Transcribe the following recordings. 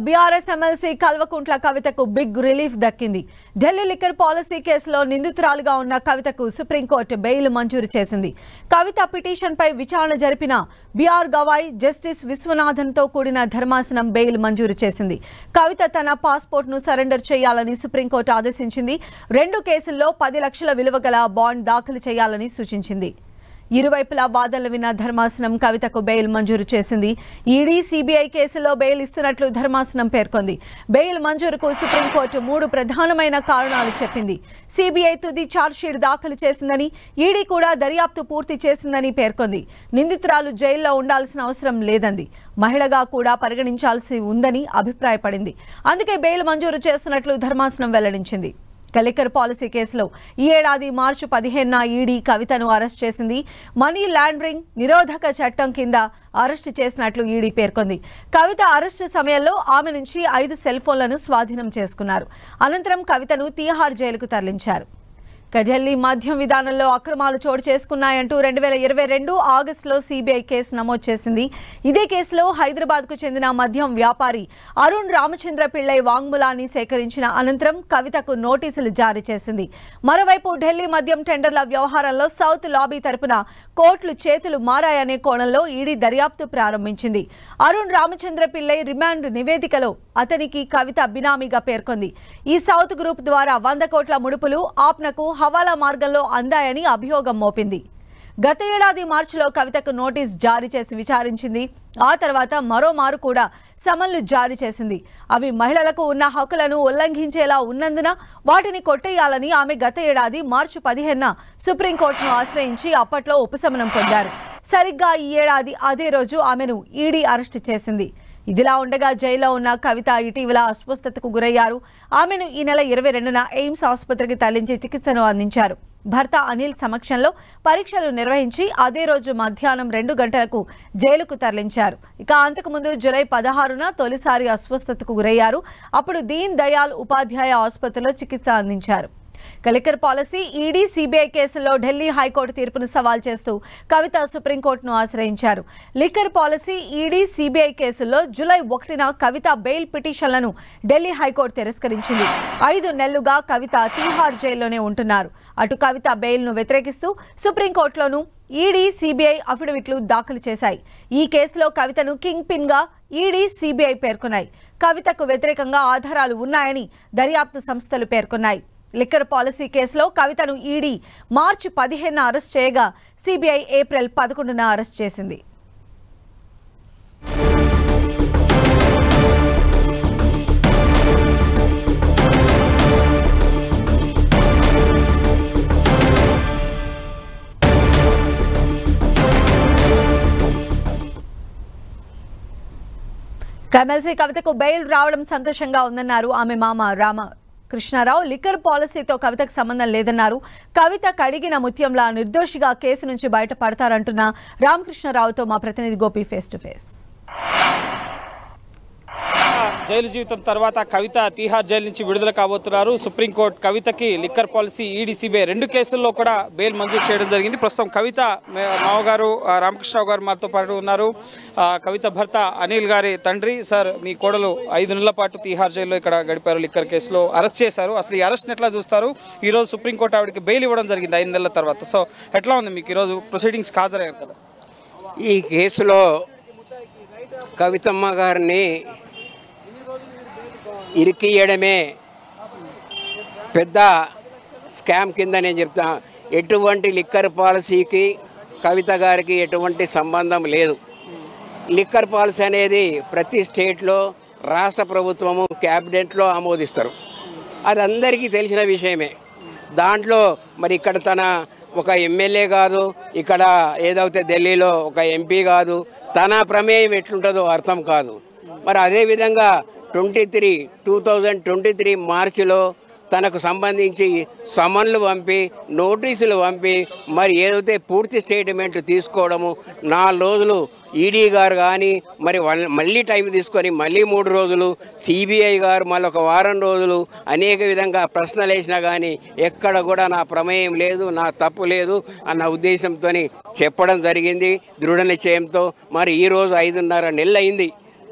BRS MLC Kalvakuntla కవితకు big relief దక్కింది. Delhi liquor policy కేసులో నిందితురాలుగా ఉన్న కవితకు సుప్రీంకోర్టు బెయిల్ మంజూరు చేసింది. కవిత పిటిషన్పై విచారణ జరిపిన బీఆర్ గవాయ్ జస్టిస్ విశ్వనాథన్తో కూడిన ధర్మాసనం బెయిల్ మంజూరు చేసింది. కవిత తన పాస్పోర్ట్ను సరెండర్ చేయాలని సుప్రీంకోర్టు ఆదేశించింది. 2 కేసుల్లో 10 లక్షల విలువ గల బాండ్ దాఖలు చేయాలని సూచించింది. ఇరువైపులా వాదనలు విన్న ధర్మాసనం కవితకు బెయిల్ మంజూరు చేసింది. ఈడీ, సీబీఐ కేసులో బెయిల్ ఇస్తున్నట్లు ధర్మాసనం పేర్కొంది. బెయిల్ మంజూరుకు సుప్రీంకోర్టు 3 ప్రధానమైన కారణాలు చెప్పింది. సీబీఐ తుది ఛార్జ్షీట్ దాఖలు చేసిందని, ఈడీ కూడా దర్యాప్తు పూర్తి చేసిందని పేర్కొంది. నిందితురాలు జైల్లో ఉండాల్సిన అవసరం లేదంది. మహిళగా కూడా పరిగణించాల్సి ఉందని అభిప్రాయపడింది. అందుకే బెయిల్ మంజూరు చేస్తున్నట్లు ధర్మాసనం వెల్లడించింది. లిక్కర్ పాలసీ కేసులో ఈ ఏడాది మార్చి 15న ఈడీ కవితను అరెస్ట్ చేసింది. మనీ లాండరింగ్ నిరోధక చట్టం కింద అరెస్టు చేసినట్లు ఈడీ పేర్కొంది. కవిత అరెస్టు సమయంలో ఆమె నుంచి 5 సెల్ ఫోన్లను స్వాధీనం చేసుకున్నారు. అనంతరం కవితను తీహార్ జైలుకు తరలించారు. ఢిల్లీ మద్యం విధానంలో అక్రమాలు చోటు చేసుకున్నాయంటూ 2022 ఆగస్టులో సీబీఐ కేసు నమోదు చేసింది. ఇదే కేసులో హైదరాబాద్కు చెందిన మద్యం వ్యాపారి అరుణ్ రామచంద్ర పిళ్ళై వాంగ్మూలాన్ని సేకరించిన అనంతరం కవితకు నోటీసులు జారీ చేసింది. మరోవైపు ఢిల్లీ మద్యం టెండర్ల వ్యవహారంలో సౌత్ లాబీ తరపున కోర్టులు చేతులు మారాయనే కోణంలో ఈడీ దర్యాప్తు ప్రారంభించింది. అరుణ్ రామచంద్ర పిళ్ళై రిమాండ్ నివేదికలో అతనికి కవిత బినామీగా పేర్కొంది. ఈ సౌత్ గ్రూప్ ద్వారా 100 కోట్ల ముడుపులు ఆప్నకు హవాలా మార్గంలో అందాయని అభియోగం మోపింది. గత ఏడాది మార్చిలో కవితకు నోటీస్ జారీ చేసి విచారించింది. ఆ తర్వాత మరోమారు కూడా సమన్లు జారీ చేసింది. అవి మహిళలకు ఉన్న హక్కులను ఉల్లంఘించేలా ఉన్నందున వాటిని కొట్టేయాలని ఆమె గత ఏడాది మార్చి 15న సుప్రీంకోర్టును ఆశ్రయించి అప్పట్లో ఉపశమనం పొందారు. సరిగ్గా ఈ ఏడాది అదే రోజు ఆమెను ఈడీ అరెస్టు చేసింది. ఇదిలా ఉండగా జైల్లో ఉన్న కవిత ఇటీవల అస్వస్థతకు గురయ్యారు. ఆమెను ఈ నెల 22న ఎయిమ్స్ ఆసుపత్రికి తరలించి చికిత్సను అందించారు. భర్త అనిల్ సమక్షంలో పరీక్షలు నిర్వహించి అదే రోజు మధ్యాహ్నం 2 గంటలకు జైలుకు తరలించారు. ఇక అంతకుముందు జూలై 16న తొలిసారి అస్వస్థతకు గురయ్యారు. అప్పుడు దీన్ దయాల్ ఉపాధ్యాయ ఆసుపత్రిలో చికిత్స అందించారు. లిక్కర్ పాలసీ, ఈడీ, సీబీఐ కేసుల్లో ఢిల్లీ హైకోర్టు తీర్పును సవాల్ చేస్తూ కవిత సుప్రీంకోర్టును ఆశ్రయించారు. లిక్కర్ పాలసీ, ఈడీ, సీబీఐ కేసుల్లో జూలై 1న కవిత బెయిల్ పిటిషన్లను ఢిల్లీ హైకోర్టు తిరస్కరించింది. 5 నెలలుగా కవిత తీహార్ జైల్లోనే ఉంటున్నారు. అటు కవిత బెయిల్ను వ్యతిరేకిస్తూ సుప్రీంకోర్టులోనూ ఈడీ, సీబీఐ అఫిడవిట్లు దాఖలు చేశాయి. ఈ కేసులో కవితను కింగ్ పిన్ గా ఈడీ, సీబీఐ పేర్కొన్నాయి. కవితకు వ్యతిరేకంగా ఆధారాలు ఉన్నాయని దర్యాప్తు సంస్థలు పేర్కొన్నాయి. లిక్కర్ పాలసీ కేసులో కవితను ఈడీ మార్చి 15న అరెస్ట్ చేయగా సీబీఐ ఏప్రిల్ 11న అరెస్ట్ చేసింది. ఎమ్మెల్సీ కవితకు బెయిల్ రావడం సంతోషంగా ఉందన్నారు ఆమె మామ కృష్ణారావు. లిక్కర్ పాలసీతో కవితకు సంబంధం లేదన్నారు. కవిత కడిగిన ముత్యంలా నిర్దోషిగా కేసు నుంచి బయటపడతారంటున్న రామకృష్ణారావుతో మా ప్రతినిధి Gopi face to face. Jail జీవితం తర్వాత కవిత తీహార్ జైలు నుంచి విడుదల కాబోతున్నారు. సుప్రీంకోర్టు కవితకి లిక్కర్ పాలసీ, ఈడీ, సీబీఐ 2 కేసుల్లో కూడా బెయిల్ మంజూరు చేయడం జరిగింది. ప్రస్తుతం కవిత మావగారు రామకృష్ణరావు గారు మాతో పాటు ఉన్నారు. కవిత భర్త అనిల్ గారి తండ్రి. సార్, మీ కోడలు 5 నెలల పాటు తీహార్ జైల్లో ఇక్కడ గడిపారు. లిక్కర్ కేసులో అరెస్ట్ చేశారు. అసలు ఈ అరెస్ట్ ఎట్లా చూస్తారు? ఈరోజు సుప్రీంకోర్టు ఆవిడకి బెయిల్ ఇవ్వడం జరిగింది 5 నెలల తర్వాత. సో ఎట్లా ఉంది మీకు ఈరోజు ప్రొసీడింగ్స్కి హాజరయ్యారు కదా? ఈ కేసులో కవితమ్మ గారిని ఇరికియడమే పెద్ద స్కామ్ కింద నేను చెప్తా. ఎటువంటి లిక్కర్ పాలసీకి కవిత గారికి ఎటువంటి సంబంధం లేదు. లిక్కర్ పాలసీ అనేది ప్రతి స్టేట్లో రాష్ట్ర ప్రభుత్వము క్యాబినెట్లో ఆమోదిస్తారు. అది అందరికీ తెలిసిన విషయమే. దాంట్లో మరి ఇక్కడ తన ఒక ఎమ్మెల్యే కాదు, ఇక్కడ ఏదైతే ఢిల్లీలో ఒక ఎంపీ కాదు, తన ప్రమేయం ఎట్లుంటుందో అర్థం కాదు. మరి అదేవిధంగా 2023 మార్చిలో తనకు సంబంధించి సమన్లు పంపి, నోటీసులు పంపి, మరి ఏదైతే పూర్తి స్టేట్మెంట్ తీసుకోవడము 4 రోజులు ఈడీ గారు కానీ మరి మళ్ళీ టైం తీసుకొని మళ్ళీ 3 రోజులు, సిబిఐ గారు మళ్ళీ 1 వారం రోజులు అనేక విధంగా ప్రశ్నలు వేసినా కానీ ఎక్కడ కూడా నా ప్రమేయం లేదు, నా తప్పు లేదు అన్న ఉద్దేశంతో చెప్పడం జరిగింది దృఢ నిశ్చయంతో. మరి ఈరోజు 5.5 నెలలు అయింది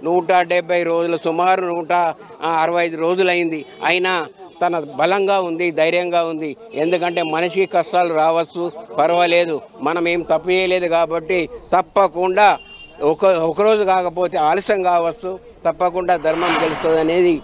170 రోజులు, సుమారు 165 రోజులైంది. అయినా తన బలంగా ఉంది, ధైర్యంగా ఉంది. ఎందుకంటే మనిషికి కష్టాలు రావచ్చు, పర్వాలేదు, మనం ఏం తప్పు చేయలేదు కాబట్టి తప్పకుండా ఒకరోజు కాకపోతే ఆలస్యం కావచ్చు, తప్పకుండా ధర్మం గెలుస్తుంది అనేది